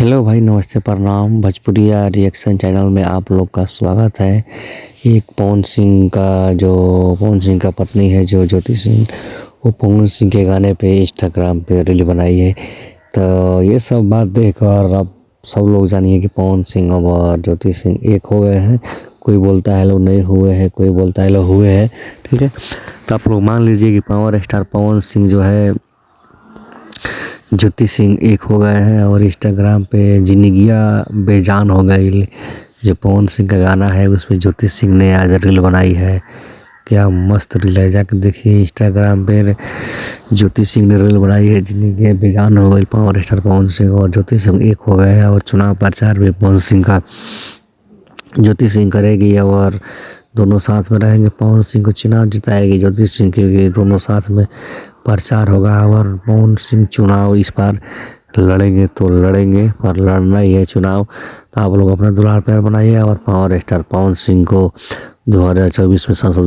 Hello भाई, नमस्ते, प्रणाम। भोजपुरिया रिएक्शन चैनल में आप लोग का स्वागत है। एक पवन सिंह का पत्नी है जो ज्योति सिंह, वो पवन सिंह के गाने पे इंस्टाग्राम पे रील बनाई है। तो ये सब बात देखकर अब सब लोग जानिए कि पवन सिंह और ज्योति सिंह एक हो गए हैं। कोई बोलता है लोग नहीं हुए हैं, कोई बोलता है लोग हुए हैं। ठीक है, तो आप लोग मान लीजिए कि पावर स्टार पवन सिंह जो है ज्योति सिंह एक हो गए हैं और इंस्टाग्राम पे जिंदगियां बेजान हो गई। जो पवन सिंह का गाना है उस पर ज्योति सिंह ने आज रील बनाई है। क्या मस्त रील है, जाकर देखिए इंस्टाग्राम पे। ज्योति सिंह ने रील बनाई है, जिंदगियां बेजान हो गई। पावर स्टार पवन सिंह और ज्योति सिंह एक हो गए हैं और चुनाव प्रचार भी पवन सिंह का ज्योति सिंह करेगी और दोनों साथ में रहेंगे। पवन सिंह को चुनाव जिताएगी ज्योति सिंह, क्योंकि दोनों साथ में प्रचार होगा। और पवन सिंह चुनाव इस बार लड़ेंगे तो लड़ेंगे, पर लड़ना ही है चुनाव। तो आप लोग अपना दुलार प्यार बनाइए और पावर स्टार पवन सिंह को 2024 में संसद